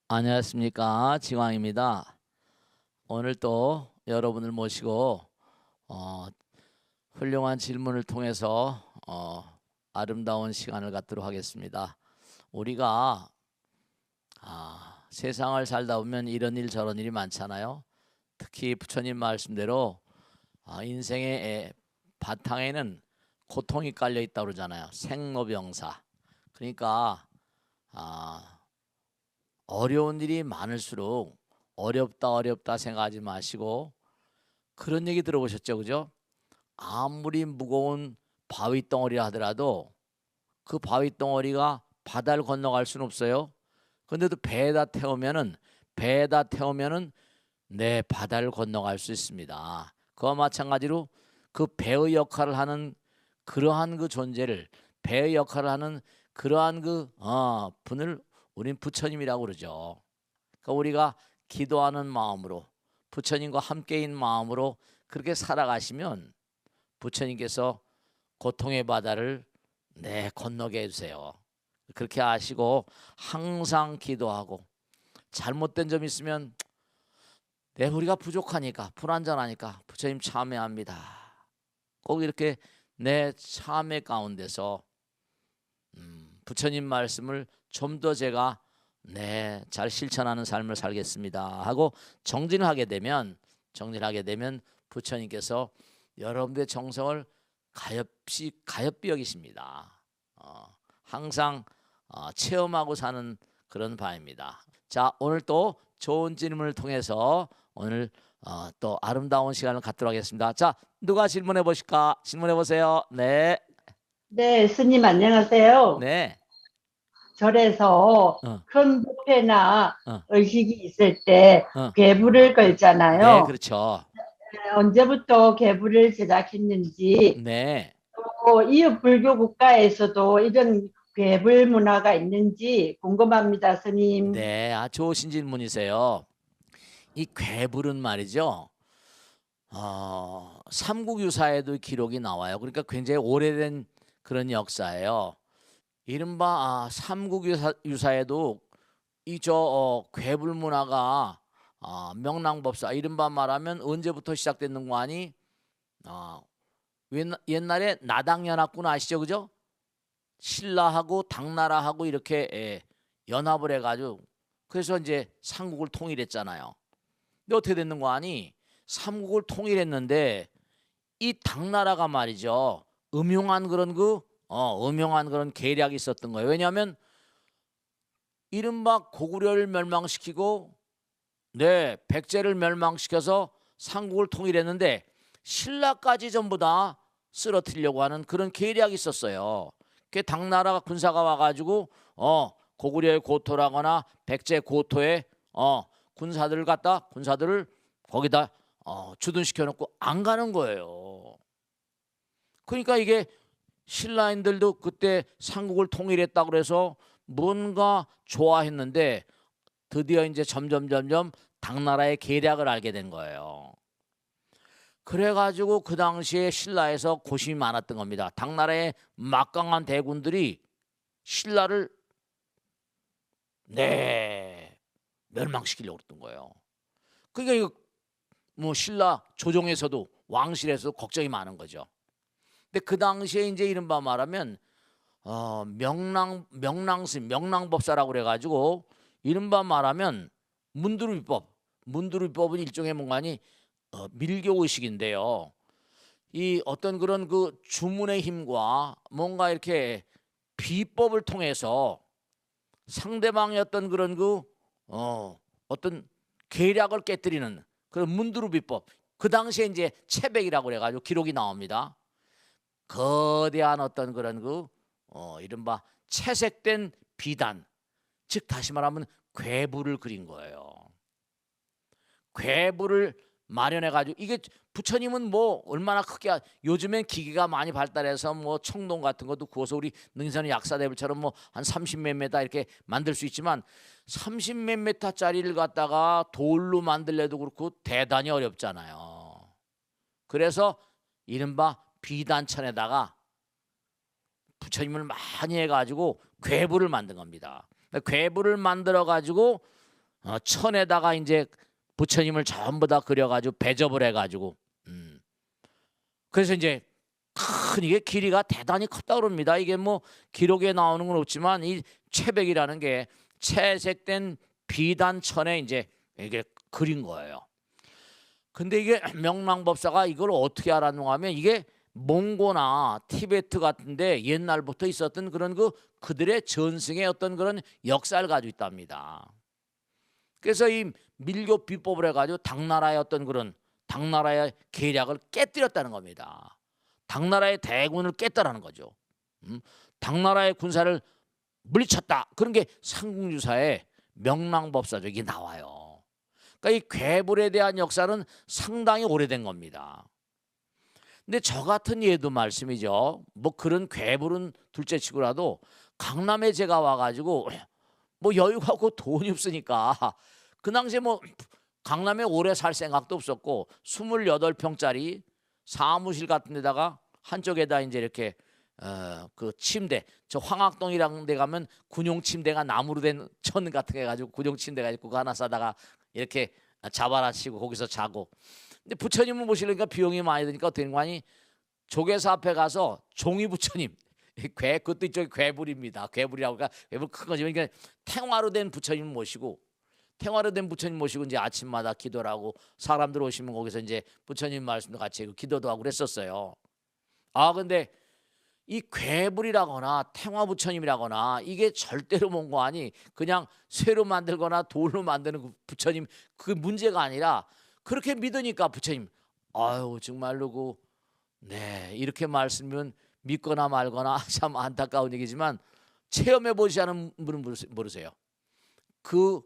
안녕하십니까, 지광입니다. 오늘 또 여러분을 모시고 어, 훌륭한 질문을 통해서 아름다운 시간을 갖도록 하겠습니다. 우리가 세상을 살다 보면 이런 일 저런 일이 많잖아요. 특히 부처님 말씀대로 인생의 바탕에는 고통이 깔려 있다고 그러잖아요. 생로병사. 그러니까 어려운 일이 많을수록 어렵다 생각하지 마시고, 그런 얘기 들어보셨죠? 그죠? 아무리 무거운 바위 덩어리라 하더라도 그 바위 덩어리가 바다를 건너갈 수는 없어요. 근데도 배에다 태우면은 네, 바다를 건너갈 수 있습니다. 그와 마찬가지로 그 배의 역할을 하는 그러한 그 존재를, 배의 역할을 하는 그러한 그 분을 우린 부처님이라고 그러죠. 그러니까 우리가 기도하는 마음으로, 부처님과 함께인 마음으로 그렇게 살아가시면 부처님께서 고통의 바다를 건너게 해주세요. 그렇게 아시고 항상 기도하고, 잘못된 점 있으면 우리가 부족하니까, 불완전하니까 부처님 참회합니다. 꼭 이렇게 내 참회 가운데서 부처님 말씀을 좀 더 제가 잘 실천하는 삶을 살겠습니다 하고 정진하게 되면 부처님께서 여러분들의 정성을 가엾이 여기십니다. 항상 체험하고 사는 그런 바입니다. 자, 오늘 또 좋은 질문을 통해서 오늘 또 아름다운 시간을 갖도록 하겠습니다. 자, 누가 질문해 보실까? 질문해 보세요. 네, 네, 스님 안녕하세요. 네, 절에서 어, 큰 법회나 어, 의식이 있을 때 어, 괴불을 네, 걸잖아요. 그렇죠. 언제부터 괴불을 제작했는지, 네, 또 이웃 불교 국가에서도 이런 괴불 문화가 있는지 궁금합니다, 스님. 네, 좋으신 질문이세요. 이 괴불은 말이죠. 삼국유사에도 기록이 나와요. 그러니까 굉장히 오래된 그런 역사예요. 이른바 삼국유사에도 이저 괴불 문화가 명랑법사, 이른바 말하면 언제부터 시작됐는 거 아니? 아, 옛날에 나당연합군 아시죠, 그죠? 신라하고 당나라하고 이렇게 연합을 해가지고, 그래서 이제 삼국을 통일했잖아요. 근데 어떻게 됐는 거 아니? 삼국을 통일했는데 이 당나라가 말이죠, 음흉한 그런 계략이 있었던 거예요. 왜냐하면 이른바 고구려를 멸망시키고 백제를 멸망시켜서 삼국을 통일했는데 신라까지 전부 다 쓰러뜨리려고 하는 그런 계략이 있었어요. 그 당나라가 군사가 와가지고 고구려의 고토라거나 백제 고토에 군사들을 거기다 주둔시켜 놓고 안 가는 거예요. 그러니까 이게 신라인들도 그때 삼국을 통일했다고 그래서 뭔가 좋아했는데, 드디어 이제 점점 당나라의 계략을 알게 된 거예요. 그래가지고 그 당시에 신라에서 고심이 많았던 겁니다. 당나라의 막강한 대군들이 신라를 멸망시키려고 했던 거예요. 그러니까 이거 뭐 신라 조정에서도, 왕실에서도 걱정이 많은 거죠. 근데 그 당시에 이제 이른바 말하면 명랑법사라고 그래가지고, 이른바 말하면 문두루비법은 일종의 뭔가니 밀교 의식인데요. 이 어떤 그런 그 주문의 힘과 뭔가 이렇게 비법을 통해서 상대방의 어떤 그런 어떤 계략을 깨뜨리는 그런 문두루비법, 그 당시에 이제 채백이라고 그래가지고 기록이 나옵니다. 거대한 어떤 그런 이른바 채색된 비단, 즉 다시 말하면 괴부를 그린 거예요. 괴부를 마련해 가지고, 이게 부처님은 뭐 얼마나 크게, 요즘엔 기계가 많이 발달해서 뭐 청동 같은 것도 구워서 우리 능선의 약사대불처럼 뭐 한 30몇 메타 이렇게 만들 수 있지만, 30몇 메타짜리를 갖다가 돌로 만들래도 그렇고 대단히 어렵잖아요. 그래서 이른바 비단천에다가 부처님을 많이 해가지고 괴부를 만든 겁니다. 괴부를 만들어 가지고 천에다가 이제 부처님을 전부 다 그려가지고 배접을 해가지고 그래서 이제 큰 이게 길이가 대단히 컸다 그럽니다. 이게 뭐 기록에 나오는 건 없지만 이 채백이라는 게 채색된 비단 천에 이제 이게 그린 거예요. 근데 이게 명랑법사가 이걸 어떻게 알았는가 하면 이게 몽고나 티베트 같은데 옛날부터 있었던 그런 그들의 전승의 어떤 그런 역사를 가지고 있답니다. 그래서 이 밀교 비법을 해가지고 당나라의 어떤 그런 당나라의 계략을 깨뜨렸다는 겁니다. 당나라의 대군을 깼다라는 거죠. 당나라의 군사를 물리쳤다. 그런 게 삼국유사에 명랑법사죠. 이게 나와요. 그러니까 이 괴불에 대한 역사는 상당히 오래된 겁니다. 근데 저 같은 예도 말씀이죠. 뭐 그런 괴불은 둘째치고라도 강남에 제가 와가지고 뭐 여유가 없고 돈이 없으니까 그 당시에 뭐 강남에 오래 살 생각도 없었고 28평짜리 사무실 같은 데다가 한쪽에다 이제 이렇게 그 침대, 저 황학동이라는 데 가면 군용 침대가 나무로 된 천 같은 게 가지고 군용 침대가 있고 그거 하나 싸다가 이렇게 자바라치고 거기서 자고. 근데 부처님을 모시려니까 비용이 많이 드니까 어떻게 하니 조계사 앞에 가서 종이 부처님 그것도 이쪽에 괴불입니다. 괴불이라고 그러니까 괴불 큰 거지만 그러니까 탱화로 된 부처님 모시고 탱화로 된 부처님 모시고 이제 아침마다 기도를 하고 사람들 오시면 거기서 이제 부처님 말씀도 같이 하고 기도도 하고 그랬었어요. 근데 이 괴불이라거나 탱화 부처님이라거나 이게 절대로 뭔가 아니 그냥 쇠로 만들거나 돌로 만드는 그 부처님 그 문제가 아니라 그렇게 믿으니까 부처님 정말로 네 이렇게 말씀은 믿거나 말거나 참 안타까운 얘기지만 체험해 보지 않은 분은 모르세요. 그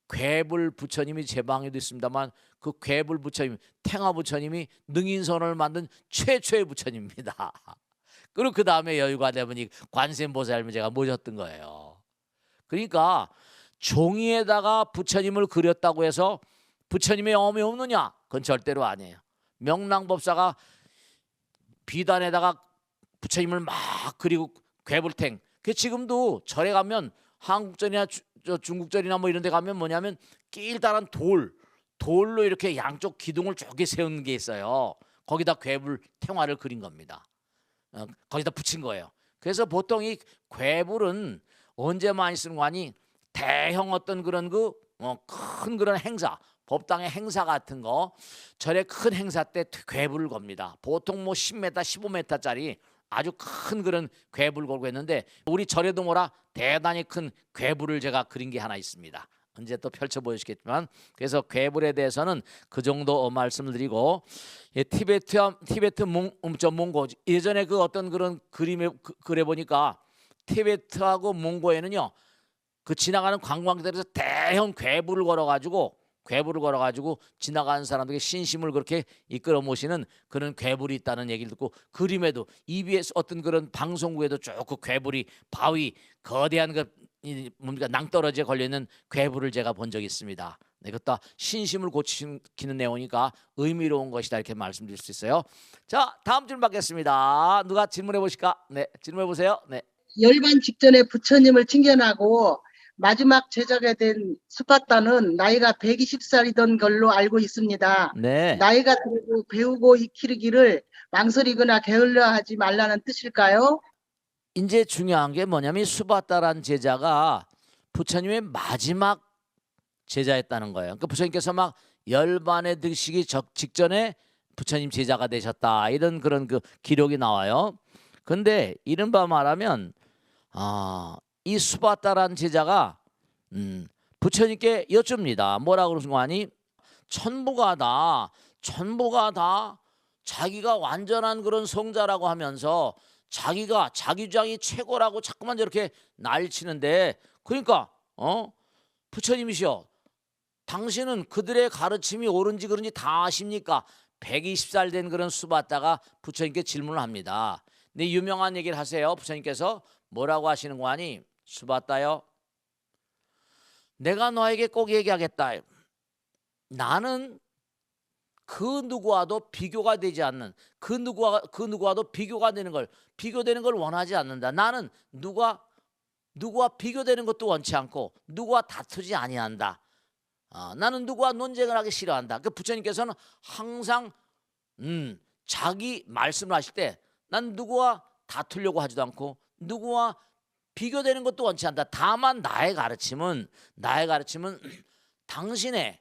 괴불 부처님이 제 방에도 있습니다만 그 괴불 부처님 탱화 부처님이 능인선을 만든 최초의 부처님입니다. 그리고 그 다음에 여유가 되면 이 관세음보살을 제가 모셨던 거예요. 그러니까 종이에다가 부처님을 그렸다고 해서 부처님의 영험이 없느냐? 그건 절대로 아니에요. 명랑법사가 비단에다가 부처님을 막 그리고 괴불탱. 그 지금도 절에 가면 한국절이나 중국절이나 뭐 이런 데 가면 뭐냐면 길다란 돌로 이렇게 양쪽 기둥을 쪼개 세운 게 있어요. 거기다 괴불 탱화를 그린 겁니다. 거기다 붙인 거예요. 그래서 보통 이 괴불은 언제 많이 쓰는 거 아니 대형 어떤 그런 큰 그런 행사 법당의 행사 같은 거 절에 큰 행사 때 괴불을 겁니다. 보통 뭐 10m 15m짜리 아주 큰 그런 괴불 걸고 했는데 우리 절에도 대단히 큰 괴불을 제가 그린 게 하나 있습니다. 언제 또 펼쳐 보여주겠지만 그래서 괴불에 대해서는 그 정도 말씀을 드리고 티베트 몽고 예전에 그 어떤 그런 그림에 그래 보니까 티베트하고 몽고에는요 그 지나가는 관광객들에서 대형 괴불을 걸어가지고 지나가는 사람들에게 신심을 그렇게 이끌어 모시는 그런 괴불이 있다는 얘기를 듣고 그림에도 EBS 어떤 그런 방송국에도 쭉 그 괴불이 바위 거대한 뭡니까 낭떠러지에 걸려있는 괴불을 제가 본 적이 있습니다. 이것도 신심을 고치는 내용이니까 의미로운 것이다 이렇게 말씀드릴 수 있어요. 자 다음 질문 받겠습니다. 누가 질문해 보실까? 네 질문해 보세요. 네. 열반 직전에 부처님을 칭견하고 마지막 제자가 된 수파타는 나이가 120살이던 걸로 알고 있습니다. 네. 나이가 들고 배우고 익히기를 망설이거나 게을러하지 말라는 뜻일까요? 이제 중요한 게 뭐냐면 수바타란 제자가 부처님의 마지막 제자였다는 거예요. 그러니까 부처님께서 막 열반에 드시기 직전에 부처님 제자가 되셨다 이런 그런 그 기록이 나와요. 근데 이른바 말하면 이 수바타란 제자가 부처님께 여쭙니다. 뭐라고 그러는 거 아니? 천부가 다 자기가 완전한 그런 성자라고 하면서 자기가 자기 주장이 최고라고 자꾸만 저렇게 난리치는데 그러니까 부처님이시여 당신은 그들의 가르침이 옳은지 그런지 다 아십니까? 120살 된 그런 수바타가 부처님께 질문을 합니다. 근데 유명한 얘기를 하세요. 부처님께서 뭐라고 하시는 거 아니? 수바타요 내가 너에게 꼭 얘기하겠다. 나는 그 누구와도 비교가 되지 않는 그 누구와도 비교되는 걸 원하지 않는다. 나는 누구와 비교되는 것도 원치 않고 누구와 다투지 아니한다. 나는 누구와 논쟁을 하기 싫어한다. 그 부처님께서는 항상 자기 말씀을 하실 때 난 누구와 다투려고 하지도 않고 누구와 비교되는 것도 원치 않다. 다만 나의 가르침은 당신의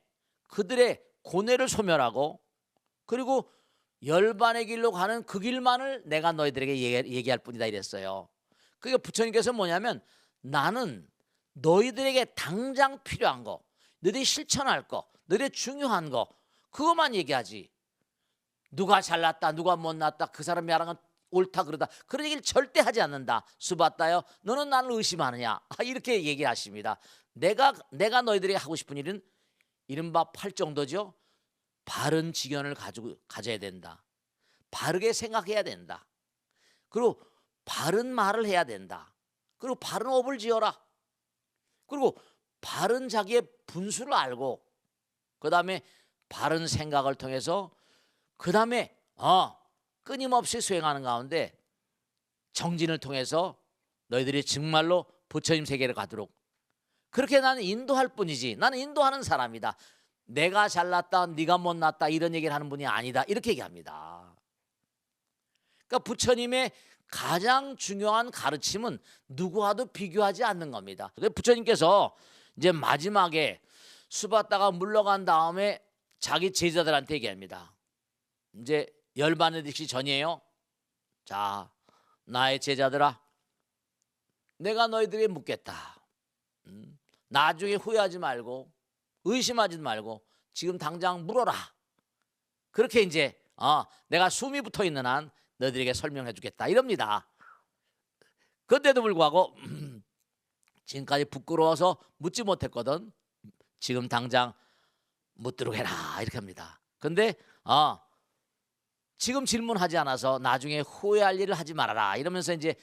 그들의 고뇌를 소멸하고 그리고 열반의 길로 가는 그 길만을 내가 너희들에게 얘기할 뿐이다 이랬어요. 그러니까 부처님께서 뭐냐면 나는 너희들에게 당장 필요한 거, 너희들이 실천할 거, 너희들이 중요한 거 그것만 얘기하지. 누가 잘났다, 누가 못났다, 그 사람이 말하는 건 옳다 그러다 그런 얘기를 절대 하지 않는다. 수바다여 너는 나를 의심하느냐 이렇게 얘기하십니다. 내가 너희들이 하고 싶은 일은 이른바 팔정도죠. 바른 지견을 가져야 된다. 바르게 생각해야 된다. 그리고 바른 말을 해야 된다. 그리고 바른 업을 지어라. 그리고 바른 자기의 분수를 알고 그 다음에 바른 생각을 통해서 그 다음에 끊임없이 수행하는 가운데 정진을 통해서 너희들이 정말로 부처님 세계를 가도록 그렇게 나는 인도할 뿐이지 나는 인도하는 사람이다. 내가 잘났다 네가 못났다 이런 얘기를 하는 분이 아니다 이렇게 얘기합니다. 그러니까 부처님의 가장 중요한 가르침은 누구와도 비교하지 않는 겁니다. 그래서 부처님께서 이제 마지막에 수바다가 물러간 다음에 자기 제자들한테 얘기합니다. 이제 열반의 득시 전이에요. 자, 나의 제자들아, 내가 너희들에게 묻겠다. 나중에 후회하지 말고 의심하지 말고 지금 당장 물어라. 그렇게 이제 내가 숨이 붙어 있는 한 너희들에게 설명해 주겠다 이럽니다. 그런데도 불구하고 지금까지 부끄러워서 묻지 못했거든. 지금 당장 묻도록 해라 이렇게 합니다. 근데 지금 질문하지 않아서 나중에 후회할 일을 하지 말아라 이러면서 이제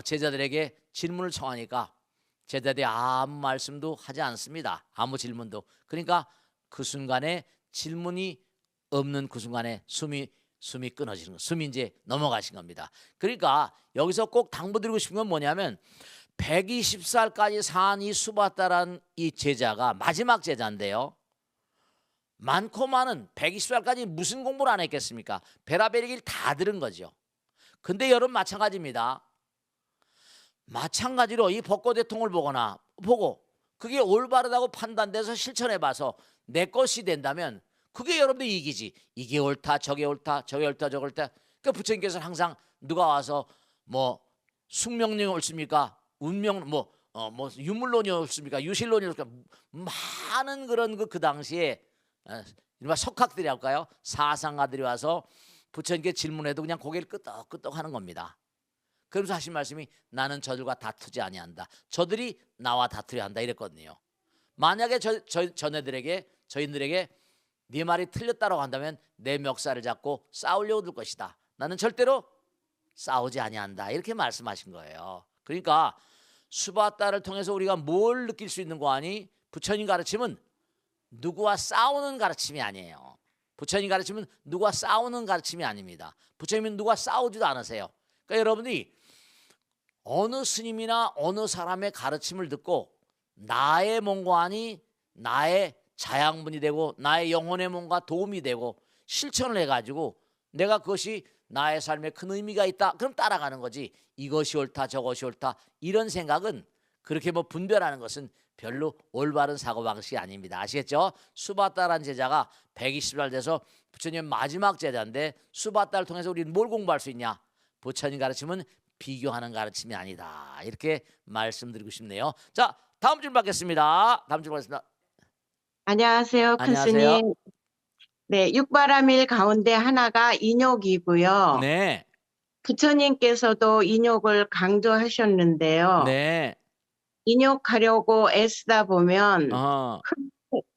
제자들에게 질문을 청하니까 제자들이 아무 말씀도 하지 않습니다. 아무 질문도. 그러니까 그 순간에 질문이 없는 그 순간에 숨이 끊어지는 거, 숨이 이제 넘어가신 겁니다. 그러니까 여기서 꼭 당부드리고 싶은 건 뭐냐면 120살까지 산 이 수바다라는 이 제자가 마지막 제자인데요. 많고 많은 120살까지 무슨 공부를 안 했겠습니까? 베라베리길 다 들은 거죠. 근데 여러분 마찬가지입니다. 마찬가지로 이 벚꽃대통을 보고 그게 올바르다고 판단돼서 실천해봐서 내 것이 된다면 그게 여러분들 이익이지. 이게 옳다 저게 옳다 저게 옳다 저게 옳다. 그러니까 부처님께서는 항상 누가 와서 뭐 숙명론이 옳습니까? 운명 뭐 유물론이 옳습니까? 유실론이 옳습니까? 많은 그런 그 당시에 이른바 석학들이 할까요? 사상가들이 와서 부처님께 질문해도 그냥 고개를 끄덕끄덕 하는 겁니다. 그러면서 하신 말씀이 나는 저들과 다투지 아니한다. 저들이 나와 다투려 한다 이랬거든요. 만약에 저희들에게 네 말이 틀렸다고 한다면 내 멱살을 잡고 싸우려고 들 것이다. 나는 절대로 싸우지 아니한다. 이렇게 말씀하신 거예요. 그러니까 수바다를 통해서 우리가 뭘 느낄 수 있는 거 아니? 부처님 가르침은 누구와 싸우는 가르침이 아니에요. 부처님 가르침은 누구와 싸우는 가르침이 아닙니다. 부처님은 누구와 싸우지도 않으세요. 그러니까 여러분이 어느 스님이나 어느 사람의 가르침을 듣고 나의 몸과 아니 나의 자양분이 되고 나의 영혼의 몸과 도움이 되고 실천을 해가지고 내가 그것이 나의 삶에 큰 의미가 있다. 그럼 따라가는 거지. 이것이 옳다 저것이 옳다 이런 생각은 그렇게 뭐 분별하는 것은 별로 올바른 사고방식이 아닙니다. 아시겠죠? 수바다라는 제자가 120살 돼서 부처님 마지막 제자인데 수바다를 통해서 우리는 뭘 공부할 수 있냐? 부처님 가르침은 비교하는 가르침이 아니다. 이렇게 말씀드리고 싶네요. 자, 다음 질문 받겠습니다. 안녕하세요, 안녕하세요. 큰 스님. 네, 육바라밀 가운데 하나가 인욕이고요. 네, 부처님께서도 인욕을 강조하셨는데요. 네, 인욕하려고 애쓰다 보면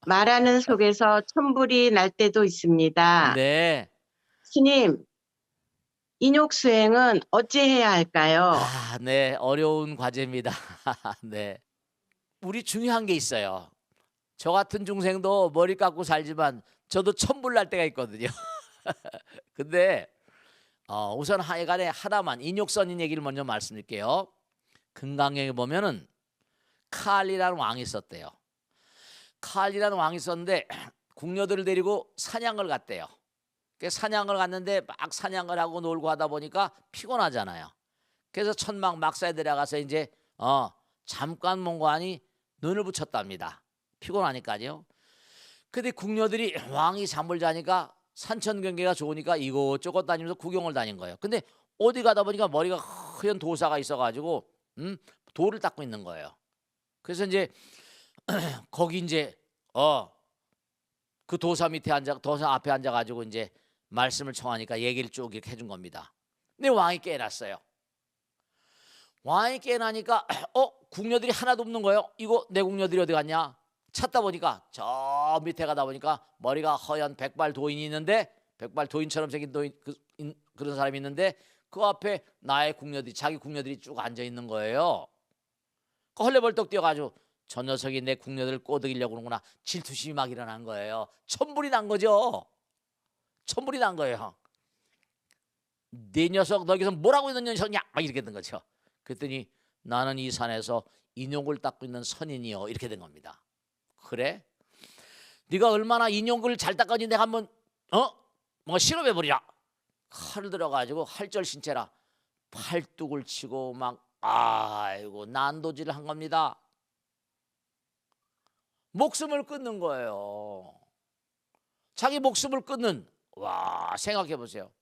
말하는 속에서 천불이 날 때도 있습니다. 네. 스님, 인욕 수행은 어찌 해야 할까요? 네, 어려운 과제입니다. 네, 우리 중요한 게 있어요. 저 같은 중생도 머리 깎고 살지만 저도 천불 날 때가 있거든요. 근데 우선 하여간에 하나만 인욕선인 얘기를 먼저 말씀드릴게요. 금강경에 보면은 칼리라는 왕이 있었대요. 칼이라는 왕이 있었는데 궁녀들을 데리고 사냥을 갔대요. 그 사냥을 갔는데 막 사냥을 하고 놀고 하다 보니까 피곤하잖아요. 그래서 천막 막사에 들어가서 이제 잠깐 뭔가하니 눈을 붙였답니다. 피곤하니까요. 근데 궁녀들이 왕이 잠을 자니까 산천 경계가 좋으니까 이곳저곳 다니면서 구경을 다닌 거예요. 근데 어디 가다 보니까 머리가 허연 도사가 있어가지고 돌을 닦고 있는 거예요. 그래서 이제 거기 이제 그 도사 앞에 앉아가지고 이제 말씀을 청하니까 얘기를 쭉 이렇게 해준 겁니다. 근데 왕이 깨어났어요. 왕이 깨어나니까 궁녀들이 하나도 없는 거예요. 이거 내 궁녀들이 어디 갔냐? 찾다 보니까 저 밑에 가다 보니까 머리가 허연 백발 도인이 있는데, 백발 도인처럼 생긴 그런 사람이 있는데 그 앞에 나의 궁녀들이, 자기 궁녀들이 쭉 앉아 있는 거예요. 헐레벌떡 뛰어가지고 저 녀석이 내 궁녀들을 꼬드기려고 그러는구나. 질투심이 막 일어난 거예요. 천불이 난 거죠. 천불이 난 거예요. 네 녀석, 너 여기서 뭐라고 있는 녀석이냐? 막 이렇게 된 거죠. 그랬더니 나는 이 산에서 인욕을 닦고 있는 선인이요, 이렇게 된 겁니다. 그래? 네가 얼마나 인욕을 잘 닦았는지 내가 한번 뭔가 실험해버리라. 칼을 들어가지고 할절신체라 팔뚝을 치고 막 아이고 난도질을 한 겁니다. 목숨을 끊는 거예요. 자기 목숨을 끊는, 와, 생각해 보세요.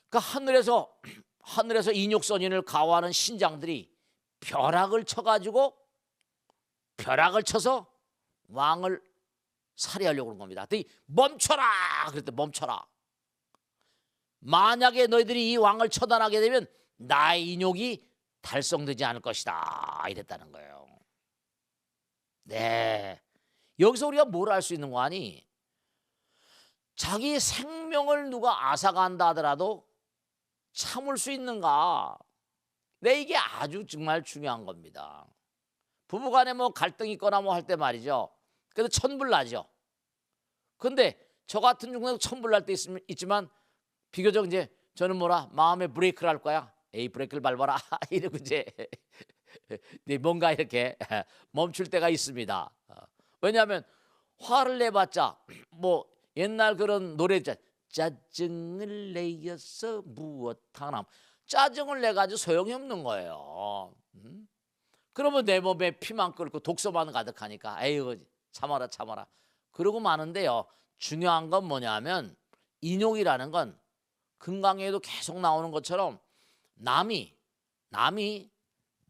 그러니까 하늘에서 인욕선인을 가호하는 신장들이 벼락을 쳐서 왕을 살해하려고 그런 겁니다. 그랬더니 멈춰라! 그랬더니 멈춰라. 만약에 너희들이 이 왕을 처단하게 되면 나의 인욕이 달성되지 않을 것이다, 이랬다는 거예요. 네, 여기서 우리가 뭘 알 수 있는 거 아니? 자기 생명을 누가 앗아간다 하더라도 참을 수 있는가? 네, 이게 아주 정말 중요한 겁니다. 부부간에 뭐 갈등이 있거나 뭐 할 때 말이죠. 그래도 천불나죠. 근데 저 같은 경우는 천불날 때 있지만 비교적 이제 저는 마음의 브레이크를 할 거야. 에이, 브레이크를 밟아라. 이러고 이제 뭔가 이렇게 멈출 때가 있습니다. 왜냐하면 화를 내봤자 뭐 옛날 그런 노래 있잖아. 짜증을 내어서 무엇하나. 짜증을 내가지고 소용이 없는 거예요. 그러면 내 몸에 피만 끓고 독소만 가득하니까 에이구 참아라. 그러고 마는데요. 중요한 건 뭐냐면 인욕이라는 건 금강에도 계속 나오는 것처럼 남이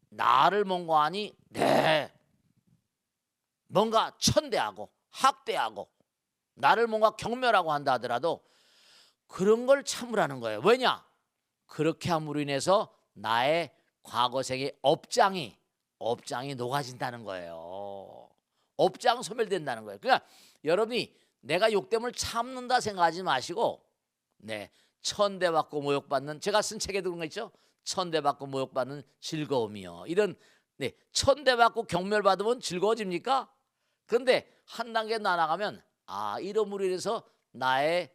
나를 뭔가하니 뭔가 천대하고 학대하고 나를 뭔가 경멸하고 한다 하더라도 그런 걸 참으라는 거예요. 왜냐? 그렇게 함으로 인해서 나의 과거생의 업장이 녹아진다는 거예요. 업장 소멸된다는 거예요. 그러니까 여러분이 내가 욕됨을 참는다 생각하지 마시고, 천대받고 모욕받는, 제가 쓴 책에도 그런 거 있죠. 천대받고 모욕받는 즐거움이요. 이런, 천대받고 경멸받으면 즐거워집니까? 그런데 한 단계 나아가면 이러므로 인해서 나의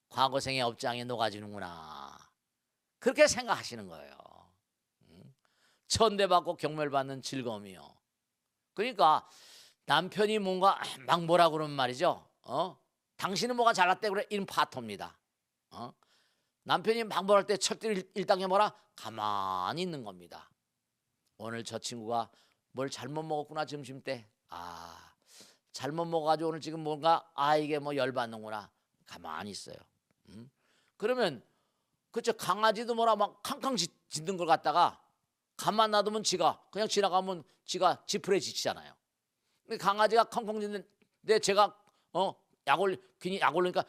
과거생의 업장이 녹아지는구나, 그렇게 생각하시는 거예요. 천대받고 경멸받는 즐거움이요. 그러니까 남편이 뭔가 막 뭐라 그러면 말이죠. 당신은 뭐가 잘났대 그래, 이런 파토입니다. 남편이 막 뭐랄 때 철저히 일당해 뭐라 가만히 있는 겁니다. 오늘 저 친구가 뭘 잘못 먹었구나, 점심때. 잘못 먹어가지고 오늘 지금 뭔가 이게 뭐 열받는구나, 가만히 있어요. 그러면 그쵸, 강아지도 뭐라 막 캉캉 짖는 걸 갖다가 가만 놔두면 지가 그냥 지나가면 지가 지푸레 지치잖아요. 근데 강아지가 컹컹 짖는데 제가 괜히 약 올리니까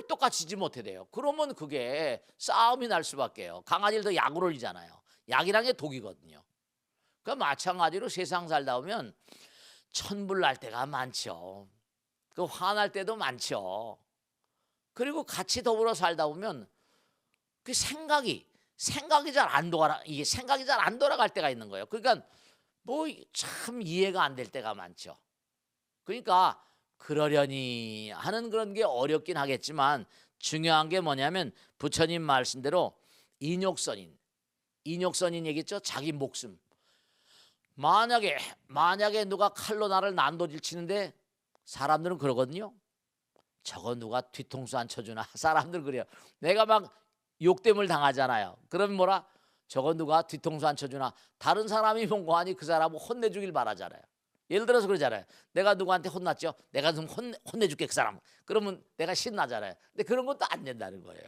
똑같이 짖지 못해 돼요. 그러면 그게 싸움이 날 수밖에요. 강아지를 더 약을 올리잖아요. 약이란 게 독이거든요. 그 마찬가지로 세상 살다 보면 천불날 때가 많죠. 그 화날 때도 많죠. 그리고 같이 더불어 살다 보면 그 생각이 잘 안 돌아갈 때가 있는 거예요. 그러니까 뭐 참 이해가 안 될 때가 많죠. 그러니까 그러려니 하는 그런 게 어렵긴 하겠지만 중요한 게 뭐냐면 부처님 말씀대로 인욕선인 얘기했죠. 자기 목숨 만약에 누가 칼로 나를 난도질 치는데 사람들은 그러거든요. 저거 누가 뒤통수 안 쳐주나. 사람들 그래요. 내가 막 욕됨을 당하잖아요. 그러면 뭐라? 저거 누가 뒤통수 안 쳐주나. 다른 사람이 뭔고하니 그 사람을 혼내주길 바라잖아요. 예를 들어서 그러잖아요. 내가 누구한테 혼났죠. 내가 좀 혼내줄게 그 사람. 그러면 내가 신나잖아요. 근데 그런 것도 안 된다는 거예요.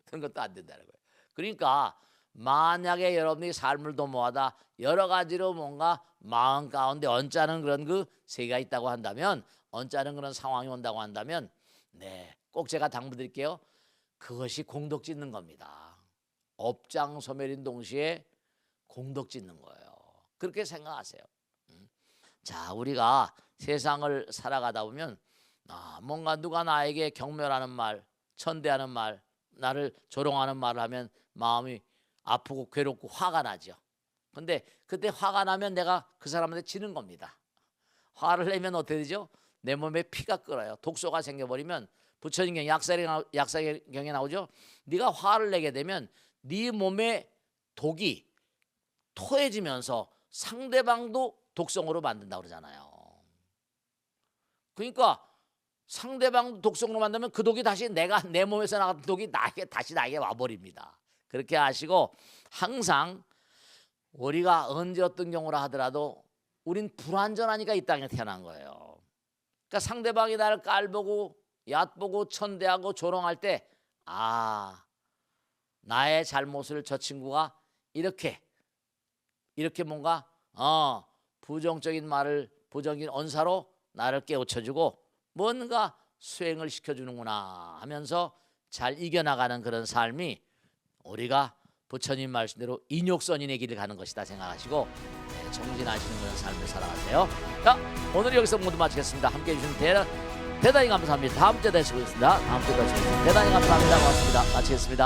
그런 것도 안 된다는 거예요. 그러니까 만약에 여러분이 삶을 도모하다 여러 가지로 뭔가 마음 가운데 언짢은 그런 그 세계가 있다고 한다면, 언짢은 그런 상황이 온다고 한다면, 네, 꼭 제가 당부드릴게요. 그것이 공덕 짓는 겁니다. 업장소멸인 동시에 공덕 짓는 거예요. 그렇게 생각하세요. 자, 우리가 세상을 살아가다 보면 뭔가 누가 나에게 경멸하는 말, 천대하는 말, 나를 조롱하는 말을 하면 마음이 아프고 괴롭고 화가 나죠. 근데 그때 화가 나면 내가 그 사람한테 지는 겁니다. 화를 내면 어떻게 되죠? 내 몸에 피가 끓어요. 독소가 생겨버리면, 부처님경 약사경에 나오죠. 네가 화를 내게 되면 네 몸에 독이 토해지면서 상대방도 독성으로 만든다고 그러잖아요. 그러니까 상대방 독성으로 만들면 그 독이 다시 내 몸에서 나갔던 독이 다시 나에게 와버립니다. 그렇게 하시고, 항상 우리가 언제 어떤 경우라 하더라도 우린 불완전하니까 이 땅에 태어난 거예요. 그러니까 상대방이 나를 깔보고 얕보고 천대하고 조롱할 때, 나의 잘못을 저 친구가 이렇게 뭔가 부정적인 말을, 부정적인 언사로 나를 깨우쳐주고 뭔가 수행을 시켜주는구나 하면서 잘 이겨나가는 그런 삶이 우리가 부처님 말씀대로 인욕선인의 길을 가는 것이다 생각하시고, 정진하시는 그런 삶을 살아가세요. 자, 오늘 여기서 모두 마치겠습니다. 함께해 주신 대단히 감사합니다. 다음 주에 다시 뵙겠습니다. 대단히 감사합니다. 고맙습니다. 마치겠습니다.